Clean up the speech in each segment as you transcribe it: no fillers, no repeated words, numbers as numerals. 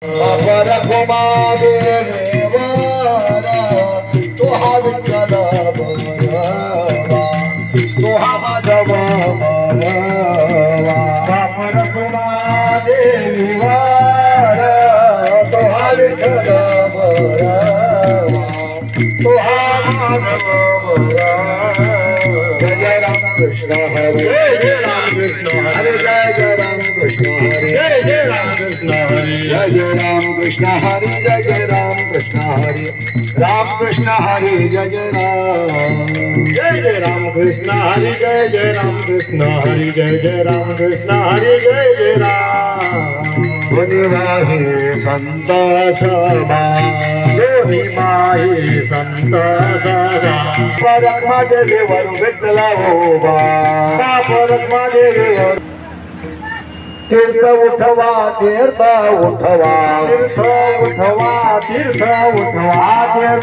अपर कुमादेवारा तुहा विठ्ठल बरवा तुहा माधव बरवा अपर कुमादेवारा तुहा विठ्ठल बरवा तुहा माधव बरवा जय राम कृष्ण हरे जय राम कृष्ण हरे जय राम कृष्ण हरे जय राम कृष्ण हरे जय राम कृष्ण हरे जय राम कृष्ण हरे राम कृष्ण हरे जय राम कृष्ण हरे जय राम कृष्ण हरे जय राम कृष्ण हरे जय राम गुणवाहे संत सभा गुणिमाहे संत सभा परक माझे देवर भेटला हो बा परक माझे देवर तीर्थ उठवा तीर्थ उठवा तीर्थ उठवा तीर्थ उठवा तीर्थ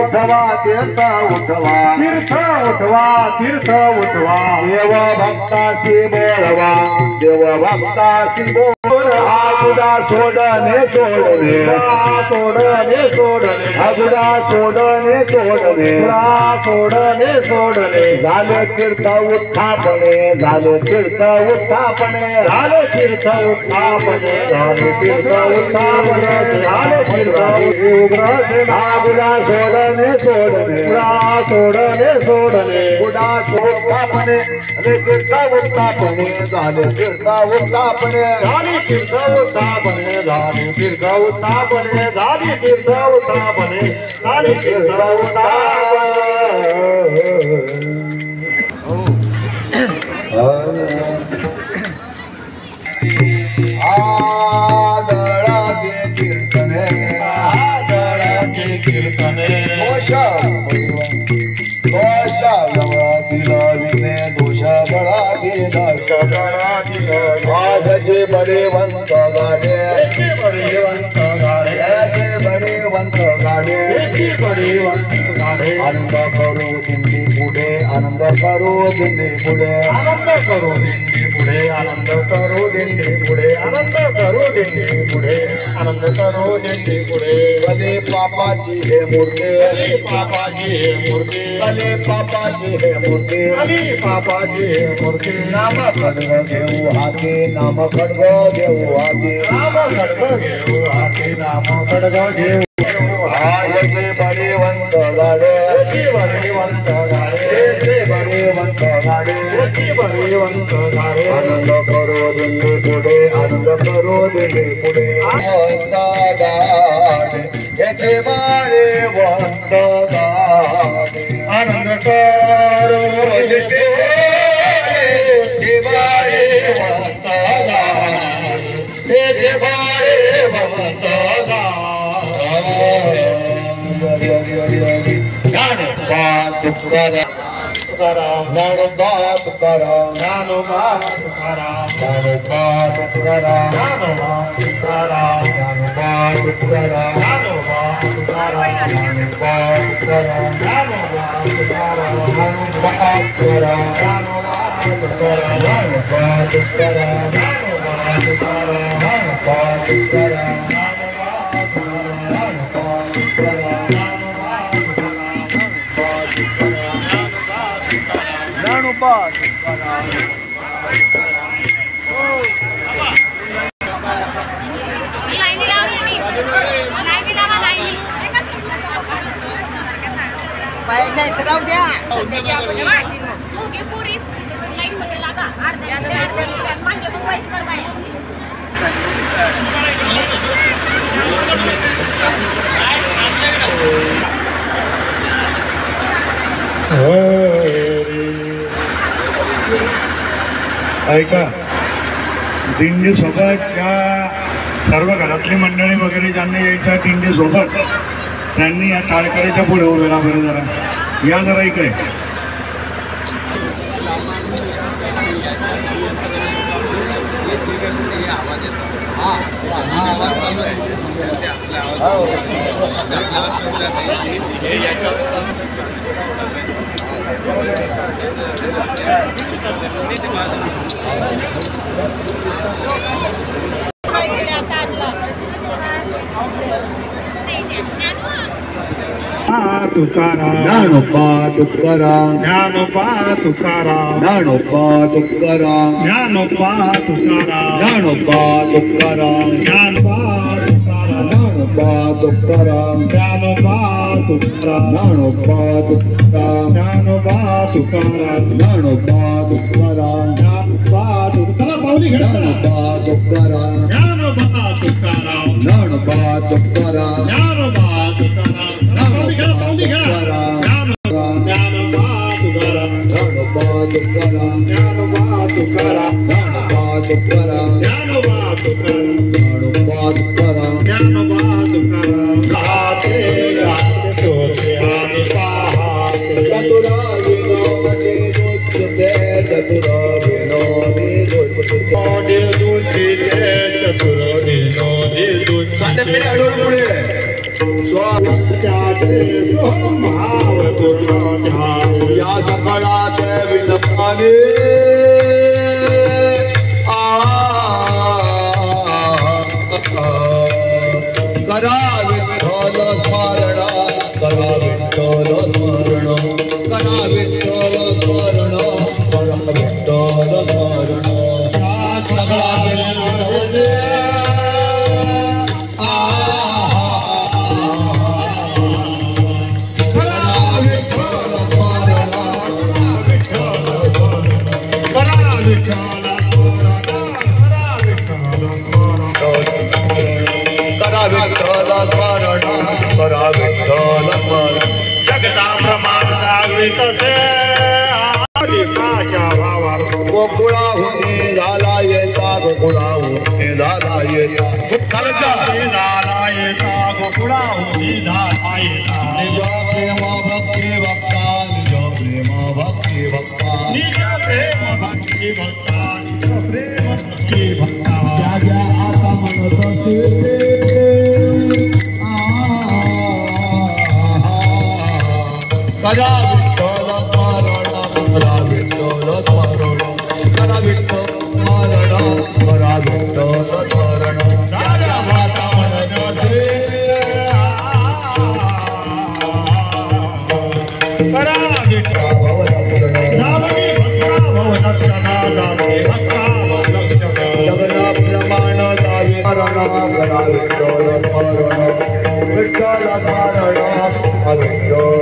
उठवा तीर्थ उठवा तीर्थ उठवा तीर्थ उठवा देव भक्तासी बोलवा देव भक्तासी बोल आगुडा सोडणे सोडणे सोडणे सोडणे आगुडा सोडणे सोडणे सोडणे सोडणे झाले तीर्थ उत्थापने झाले तीर्थ उत्थापने झाले तीर्थ उत्थापने झाले तीर्थ उत्थापने झाले तीर्थ आगुडा सोडणे सोडणे सोडणे सोडणे गुडा उत्थापने तीर्थ उत्थापने झाले तीर्थ उत्थापने झाले तीर्थ उत्थापने झाले तीर्थ उत्थापने झाले तीर्थ उत्थापने झाले तीर्थ आदळाचे कीर्तने आदळाचे कीर्तने दोषा गवळातील विने दोषा गळातील आजचे बरे वंत गाडे बरे वंत गाडे बरे वंत गाडे बरे वंत गाडे आनंद करू दिंडी पुढे आनंद करू दिंडी पुढे आनंद करू दिंडी पुढे आनंद करू दिंडी पुढे आनंद करू दिंडी पुढे आनंद करू दिंडी पुढे भले पापाची हे मूर्ती भले पापाची हे मूर्ती भले पापाची हे मूर्ती भले पापाची हे मूर्ती नाम खड्ग घेऊ हाती नाम खड्ग घेऊ हाती नाम खड्ग घेऊ हाती नाम खड्ग घेऊ आयचे बळीवंत गाडे बळीवंत गाडे बळीवंत गाडे बळीवंत गाडे आनंद करू दिल्ली पुढे आनंद करू दिल्ली पुढे गाडे याचे बळीवंत गाडे आनंद करू दिल्ली बळीवंत गाडे याचे बळीवंत ज्ञानोबा तुकाराम ज्ञानोबा तुकाराम ज्ञानोबा तुकाराम ज्ञानोबा तुकाराम ज्ञानोबा तुकाराम ज्ञानोबा तुकाराम ज्ञानोबा तुकाराम ज्ञानोबा तुकाराम ज्ञानोबा तुकाराम ज्ञानोबा तुकाराम ज्ञानोबा तुकाराम ज्ञानोबा तुकाराम ज्ञानोबा तुकाराम ज्ञानोबा तुकाराम राहू द्या ऐका दिंडी सोबत ज्या सर्व घरातली मंडळी वगैरे ज्यांना यायच्या दिंडी सोबत त्यांनी या टाळकरीच्या पुढे उभे राहा बरं जरा या जरा इकडे आवाज चालू आहे तुकाराम ज्ञानोबा तुकाराम ज्ञानोबा तुकाराम ज्ञानोबा तुकाराम ज्ञानोबा तुकाराम ज्ञानोबा तुकाराम ज्ञानोबा तुकाराम ज्ञानोबा तुकाराम ज्ञानोबा तुकाराम ज्ञानोबा तुकाराम ज्ञानोबा तुकाराम ज्ञानोबा तुकाराम चला पावली घ्या ज्ञानोबा तुकाराम ज्ञानोबा तुकाराम ज्ञानोबा तुकाराम ज्ञानोबा तुकाराम पावली घ्या ज्ञानोबा तुकाराम ज्ञानोबा तुकाराम ज्ञानोबा तुकाराम ज्ञानोबा तुकाराम ज्ञानोबा तुकाराम ज्ञानोबा तुकाराम ज्ञानोबा तुकाराम गाते गाते तोचे आणि पाहते चतुरा विनोदी दुसरे चतुरा विनोदी दुसरे मोठे दुसरे चतुर विनोदी दुसरे स्वात्याचे स्वभाव पूर्ण या सकळात विलंबाने करा विठ्ठल स्मरण करा विठ्ठल स्मरण करा विठ्ठल स्मरण करा विठ्ठल स्मरण सगळा विलंबाने जगता प्रमाण कसे गोकुळाहुनी झाला येता गोकुळाहुनी झाला येता झाला येता गोकुळाहुनी झाला येता निज प्रेम भक्ती भक्ता निज प्रेम भक्ती भक्ता निज प्रेम भक्ती भक्ता निज प्रेम भक्ती भक्ता ज्या ज्या आता म्हणत असे करा विठ्ठल स्मरण करा विठ्ठल स्मरण करा विठ्ठल स्मरण करा विठ्ठल स्मरण राजा माता म्हणत असे करा विठ्ठल रावणी भक्ता भवदक्षणा रावणी भक्ता भवदक्षणा जगन्नाथ प्रमाण जावे स्मरण करा विठ्ठल स्मरण विठ्ठल स्मरण विठ्ठल स्मरण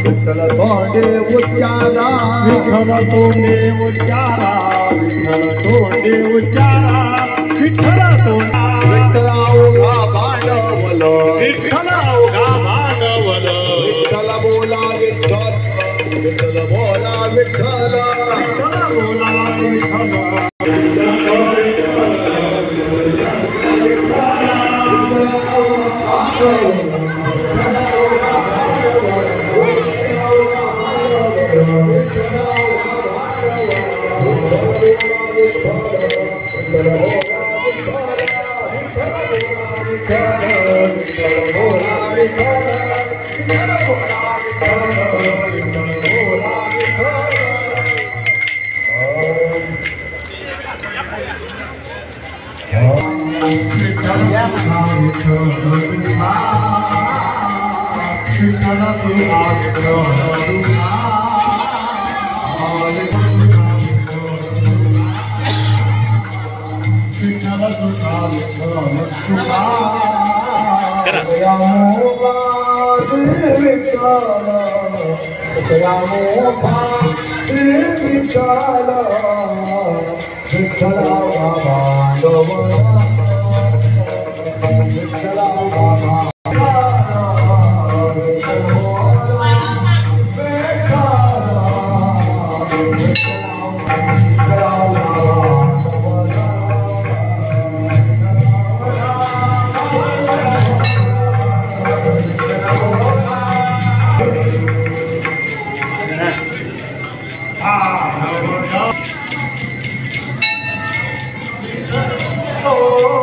विठ्ठल तोंडे उच्चारा विठ्ठल तोंडे उच्चारा विठ्ठल तोंडे उच्चारा विठ्ठल तोंडा विठ्ठला उघा भांडवल विठ्ठल अवघा मानवल विठ्ठल बोला विठ्ठल विठ्ठल बोला विठ्ठल विठ्ठल बोला विठ्ठल Oh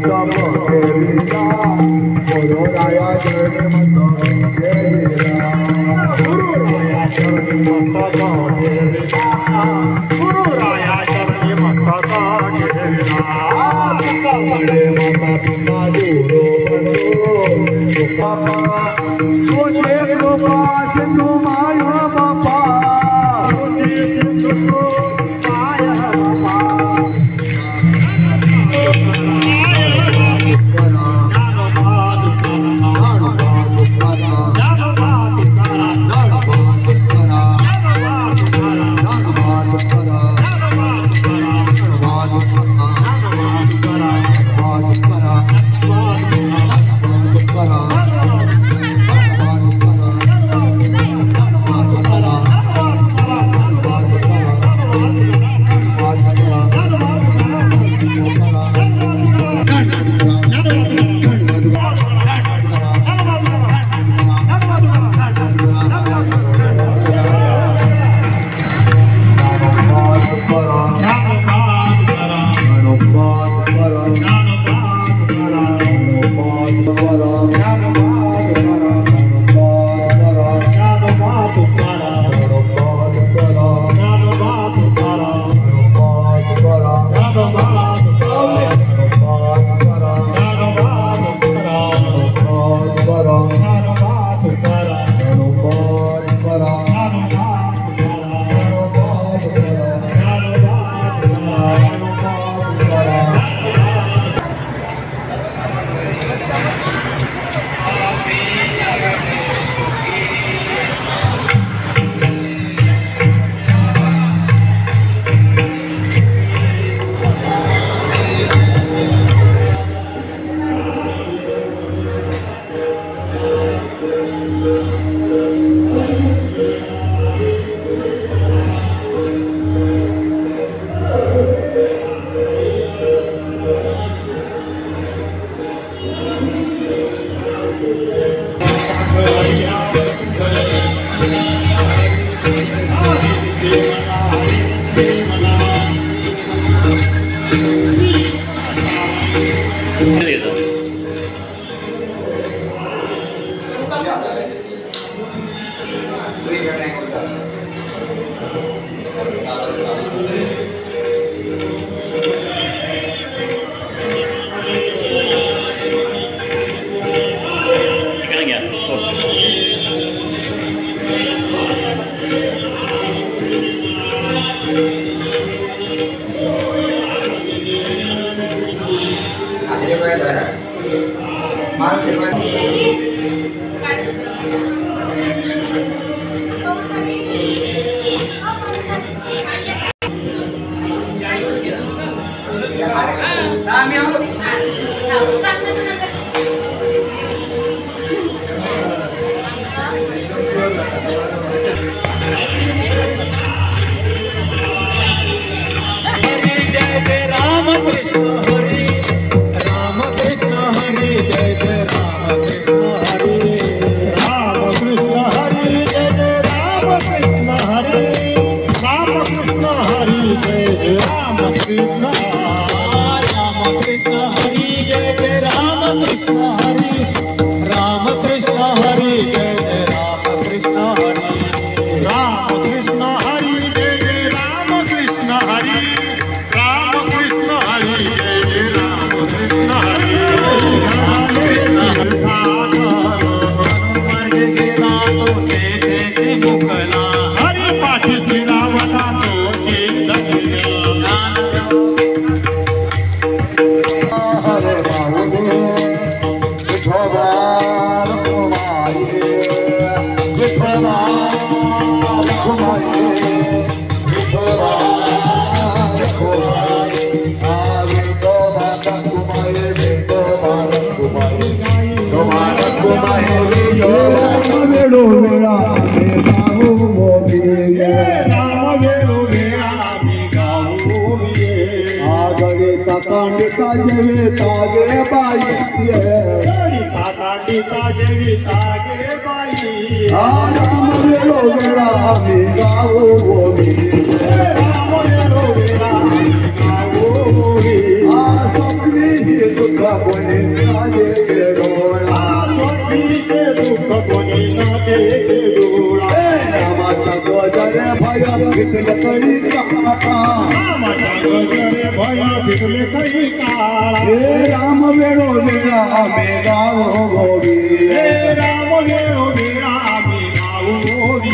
Jai राया चरणी मस्तक गुरुराया चरणी मस्तक ठेविला गुरुराया चरणी मस्तक ठेविला कडे माता तुका दूरो तुझे कृपा सिंधू माया बापा तुझे सिंधू माया बापा Thank you. भया भितले कळी काळा रामाच्या गजरे भया भितले कळी काळा हे राम वेळो वेळा आम्ही गाव गोवी हे राम वेळो वेळा आम्ही गाऊ गोवी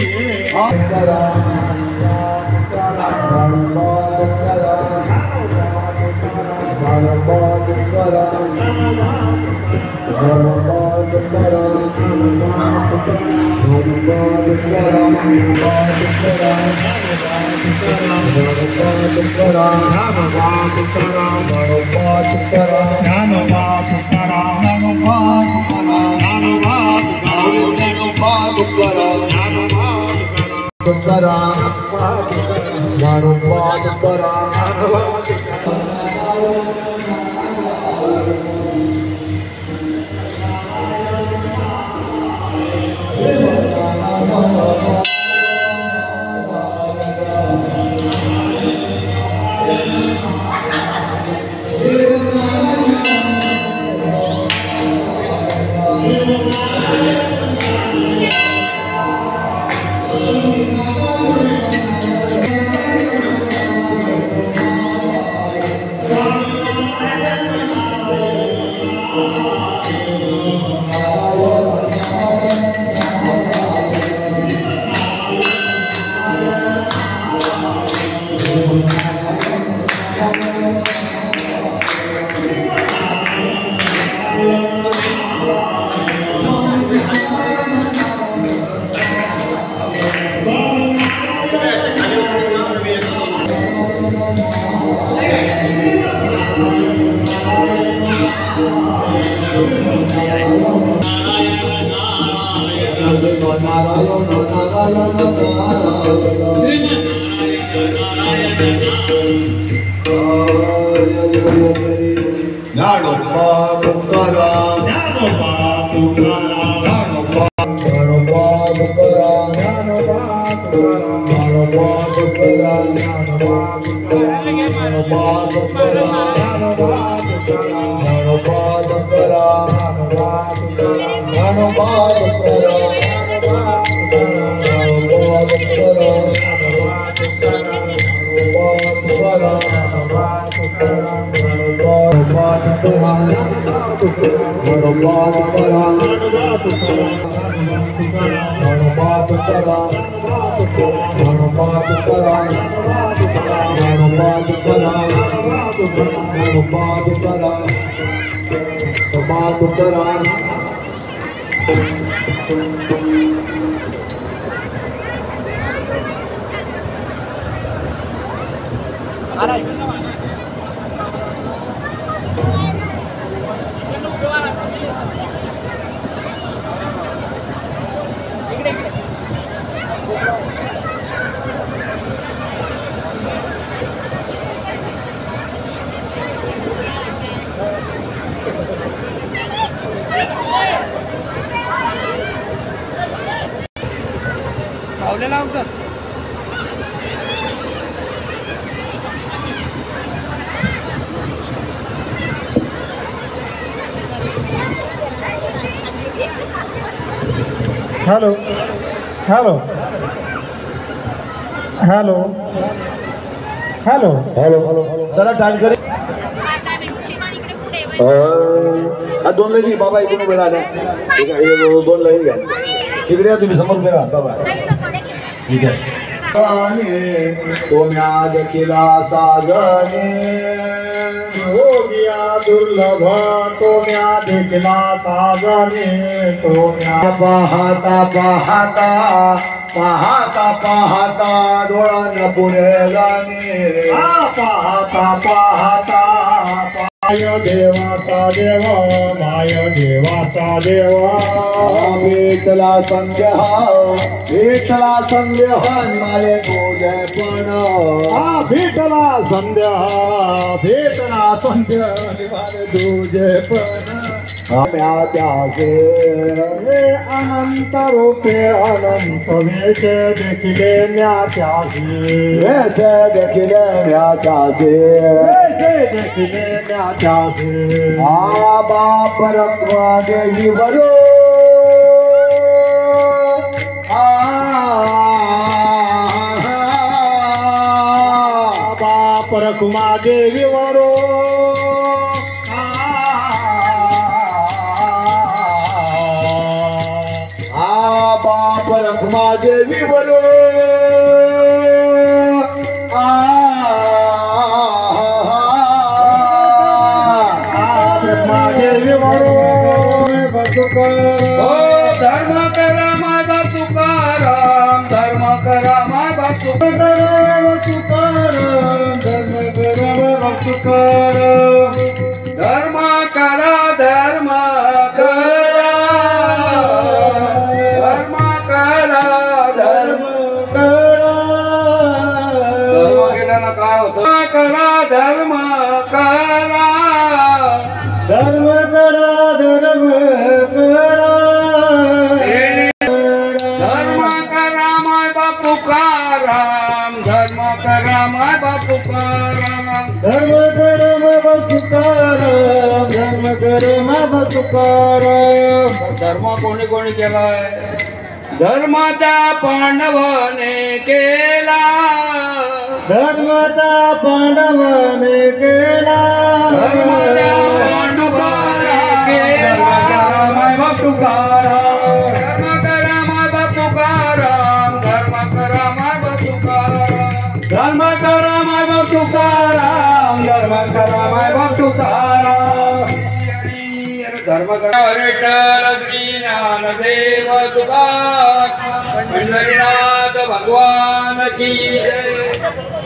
hello hello hello hello hello चला टाइम करे दोन लई बाबा इकडून उभे राहिल्या दोन लई घ्या तिकडे तुम्ही समोर उभे राहा बाबा ठीक आहे कोम्या देखिला सागणे योगिया दुर्लभ तोम्या देखला साजने तोम्या पाहता पाहता पाहता पाहता डोळा पुढे जाणे पाहता पाहता माय देवाचा देव माय देवाचा देव विठला संध्या विठला संध्या माले गोजय पण भेटला संध्या भेटला संध्या तुझे पण त्याचे हे अनंत रूपे अनंत वेश देखिले म्याच्यासी वेश देखिले म्याच्यासी वेश देखिले म्याच्यासी आबा परत्वा देवी बरो बाप रखुमा देवी वरो बाप रखुमा देवी बरो रखुमा देवी वरो धर्म करा माय बाप तुकाराम धर्म करा माय बाप तुकाराम धर्म करा माय बाप तुकाराम धर्म करा धर्म करा धर्म करा धर्म करा धर्म केल्यानं काय होतं करा धर्म करा धर्म करा धर्म करा धर्म करा माय बाप तुकाराम धर्म करा माय बाप तुकाराम धर्म करा माय बाप तुकाराम धर्म करा माय बाप तुकाराम धर्म कोणी कोणी केलाय धर्माचा पांडवाने केला धर्माचा पांडवाने केला धर्माचा पांडवाने केला माय बाप तुकाराम धर्म करा माय बाप तुकाराम धर्म करा माय बाप तुकाराम धर्म करा माय बाप तुकाराम धर्म करा माय बाप तुकाराम धर्म करा विठ्ठल श्री ज्ञानदेव तुकाराम पंढरीनाथ भगवान की जय।